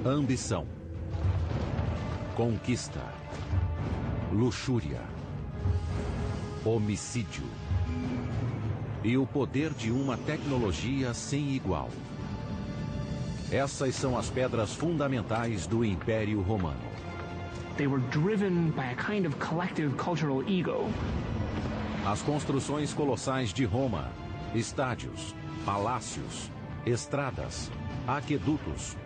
Ambição, conquista, luxúria, homicídio e o poder de uma tecnologia sem igual. Essas são as pedras fundamentais do Império Romano. They were driven by a kind of collective cultural ego. As construções colossais de Roma, estádios, palácios, estradas, aquedutos,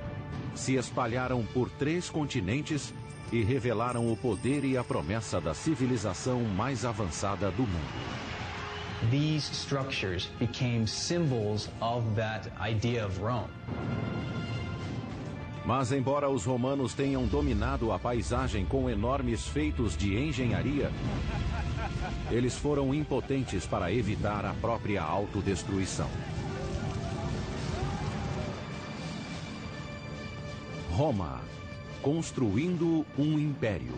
se espalharam por 3 continentes e revelaram o poder e a promessa da civilização mais avançada do mundo. These structures became symbols of that idea of Rome. Mas embora os romanos tenham dominado a paisagem com enormes feitos de engenharia, eles foram impotentes para evitar a própria autodestruição. Roma, construindo um império.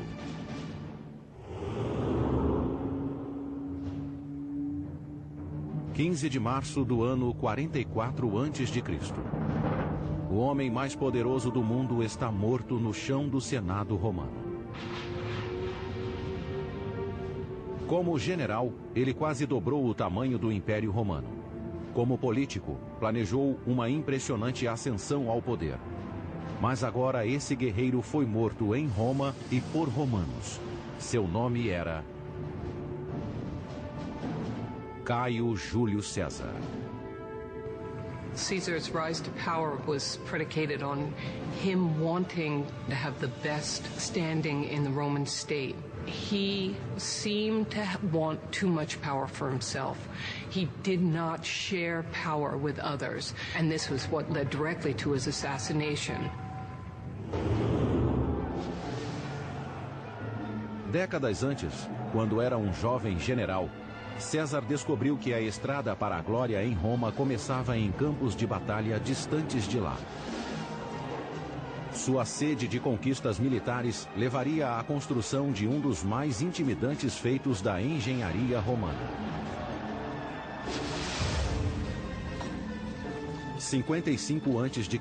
(15 de março do ano 44 a.C.) O homem mais poderoso do mundo está morto no chão do Senado romano. Como general, ele quase dobrou o tamanho do Império Romano. Como político, planejou uma impressionante ascensão ao poder. Mas agora esse guerreiro foi morto em Roma e por romanos. Seu nome era Caio Júlio César. Caesar's rise to power was predicated on him wanting to have the best standing in the Roman state. He seemed to want too much power for himself. He did not share power with others, and this was what led directly to his assassination. Décadas antes, quando era um jovem general, César descobriu que a estrada para a glória em Roma começava em campos de batalha distantes de lá. Sua sede de conquistas militares levaria à construção de um dos mais intimidantes feitos da engenharia romana. 55 a.C.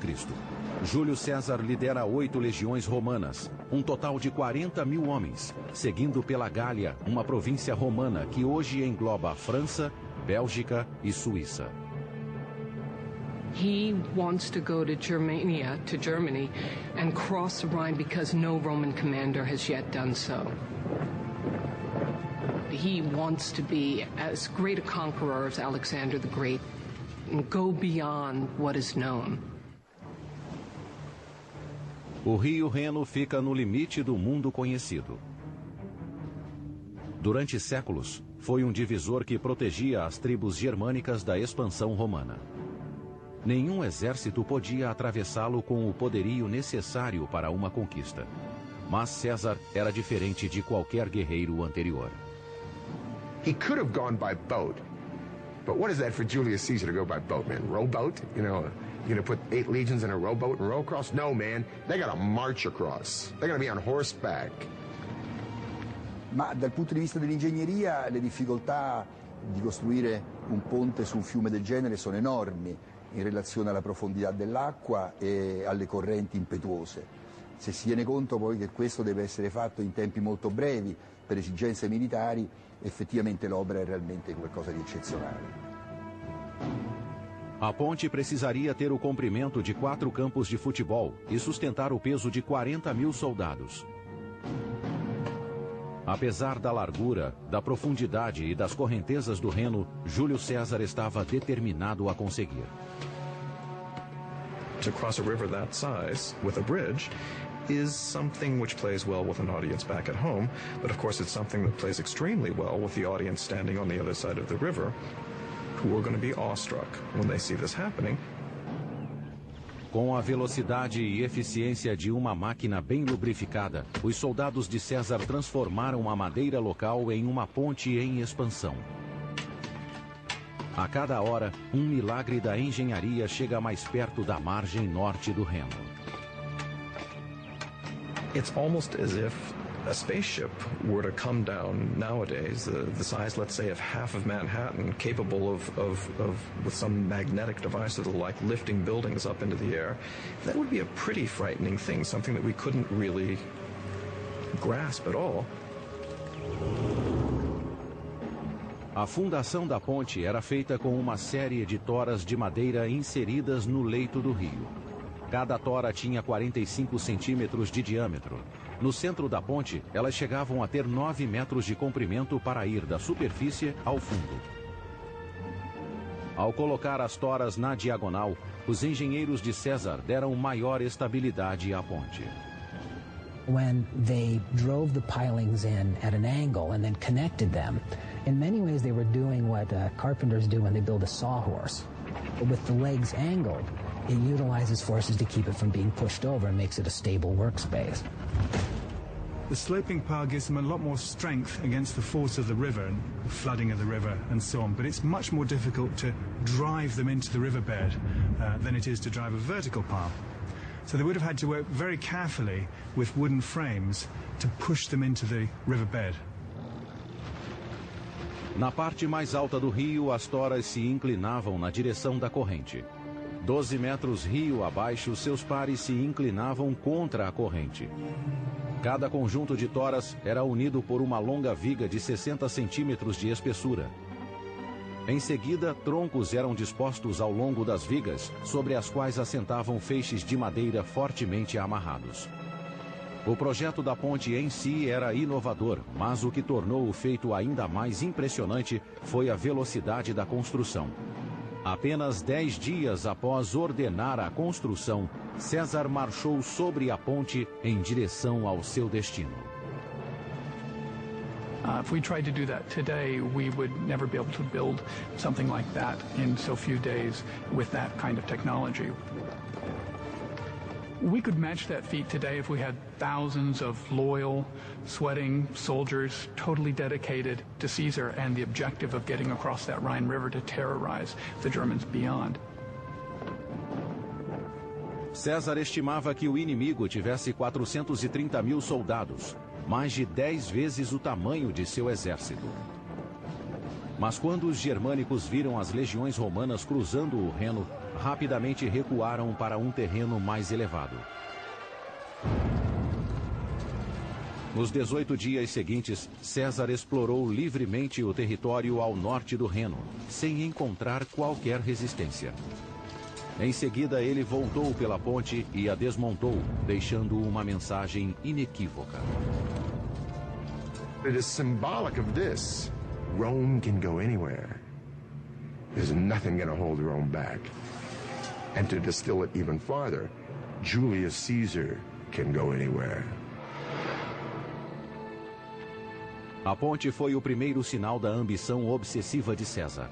Júlio César lidera 8 legiões romanas, um total de 40.000 homens, seguindo pela Gália, uma província romana que hoje engloba França, Bélgica e Suíça. He wants to go to Germany, and cross the Rhine because no Roman commander has yet done so. He wants to be as great a conqueror as Alexander the Great and go beyond what is known. O rio Reno fica no limite do mundo conhecido. Durante séculos, foi um divisor que protegia as tribos germânicas da expansão romana. Nenhum exército podia atravessá-lo com o poderio necessário para uma conquista. Mas César era diferente de qualquer guerreiro anterior. He could have gone by boat. But what is that for Julius Caesar to go by boat, man? Rowboat? You know, you're gonna put 8 legions in a rowboat and row across? No, man. They gotta march across. They're gonna be on horseback. Ma dal punto di vista dell'ingegneria le difficoltà di costruire un ponte su un fiume del genere sono enormi in relazione alla profondità dell'acqua e alle correnti impetuose. Se si tiene conto poi che questo deve essere fatto in tempi molto brevi per esigenze militari, effettivamente l'opera è realmente qualcosa di eccezionale. A ponte precisaria ter o comprimento de 4 campos de futebol e sustentar o peso de 40.000 soldados. Apesar da largura, da profundidade e das correntezas do Reno, Júlio César estava determinado a conseguir. To cross a river that size with a bridge is something which plays well with an audience back at home, but of course it's something that plays extremely well with the audience standing on the other side of the river, who are going to be awestruck when they see this happening. Com a velocidade e eficiência de uma máquina bem lubrificada, os soldados de César transformaram a madeira local em uma ponte em expansão. A cada hora, um milagre da engenharia chega mais perto da margem norte do Reno. It's almost as if a spaceship were to come down nowadays, the size, let's say, of half of Manhattan, capable of with some magnetic device that'll like lifting buildings up into the air, that would be a pretty frightening thing, something that we couldn't really grasp at all. A fundação da ponte era feita com uma série de toras de madeira inseridas no leito do rio. Cada tora tinha 45 centímetros de diâmetro. No centro da ponte, elas chegavam a ter 9 metros de comprimento para ir da superfície ao fundo. Ao colocar as toras na diagonal, os engenheiros de César deram maior estabilidade à ponte. When they drove the pilings in at an angle and then connected them, in many ways they were doing what carpenters do when they build a sawhorse. But with the legs angled, it utilizes forces to keep it from being pushed over and makes it a stable workspace. The sloping pile gives them a lot more strength against the force of the river and the flooding of the river and so on, but it's much more difficult to drive them into the riverbed than it is to drive a vertical pile. So they would have had to work very carefully with wooden frames to push them into the riverbed. Na parte mais alta do rio, as toras se inclinavam na direção da corrente. 12 metros rio abaixo, seus pares se inclinavam contra a corrente. Cada conjunto de toras era unido por uma longa viga de 60 centímetros de espessura. Em seguida, troncos eram dispostos ao longo das vigas, sobre as quais assentavam feixes de madeira fortemente amarrados. O projeto da ponte em si era inovador, mas o que tornou o feito ainda mais impressionante foi a velocidade da construção. Apenas 10 dias após ordenar a construção, César marchou sobre a ponte em direção ao seu destino. If we tried to do that today, we would never be able to build something like that in so few days with that kind of technology. We could match that feat today if we had thousands of loyal, sweating soldiers totally dedicated to Caesar and the objective of getting across that Rhine River to terrorize the Germans beyond. César estimava que o inimigo tivesse 430 mil soldados, mais de 10 vezes o tamanho de seu exército. Mas quando os germânicos viram as legiões romanas cruzando o Reno, rapidamente recuaram para um terreno mais elevado. Nos 18 dias seguintes, César explorou livremente o território ao norte do Reno, sem encontrar qualquer resistência. Em seguida, ele voltou pela ponte e a desmontou, deixando uma mensagem inequívoca. It is symbolic of this. Rome can go anywhere. There's nothing going to hold Rome back. And to distill it even farther, Julius Caesar can go anywhere. A ponte foi o primeiro sinal da ambição obsessiva de César.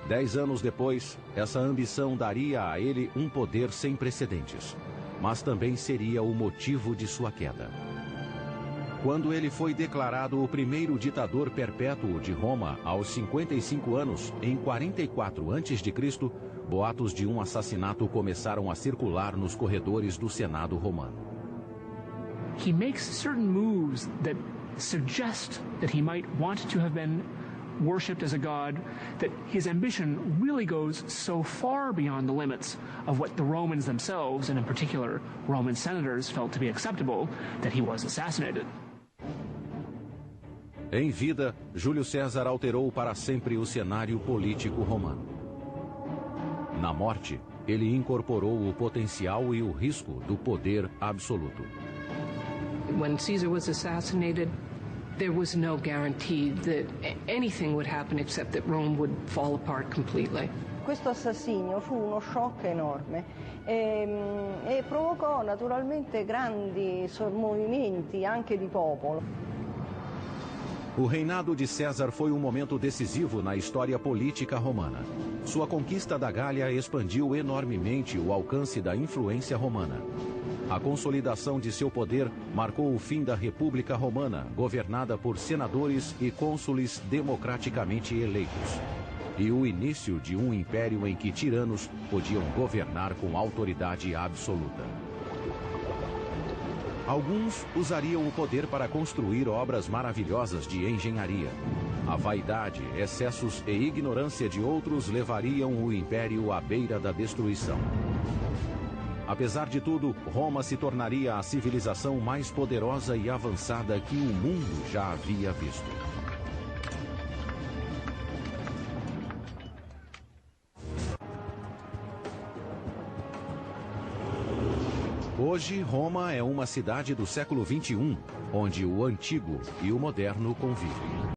10 anos depois, essa ambição daria a ele um poder sem precedentes, mas também seria o motivo de sua queda. Quando ele foi declarado o primeiro ditador perpétuo de Roma aos 55 anos, em 44 a.C., boatos de um assassinato começaram a circular nos corredores do Senado romano. He makes certain moves that suggest that he might want to have been worshipped as a god, that his ambition really goes so far beyond the limits of what the Romans themselves, and in particular Roman senators, felt to be acceptable, that he was assassinated. Em vida, Júlio César alterou para sempre o cenário político romano. Na morte, ele incorporou o potencial e o risco do poder absoluto. When Caesar was assassinated, there was no guarantee that anything would happen except that Rome would fall apart completely. Questo assassinio fu uno shock enorme e provocò naturalmente grandi movimenti anche di popolo. O reinado de César foi um momento decisivo na história política romana. Sua conquista da Gália expandiu enormemente o alcance da influência romana. A consolidação de seu poder marcou o fim da República Romana, governada por senadores e cônsules democraticamente eleitos, e o início de um império em que tiranos podiam governar com autoridade absoluta. Alguns usariam o poder para construir obras maravilhosas de engenharia. A vaidade, excessos e ignorância de outros levariam o império à beira da destruição. Apesar de tudo, Roma se tornaria a civilização mais poderosa e avançada que o mundo já havia visto. Hoje, Roma é uma cidade do século XXI, onde o antigo e o moderno convivem.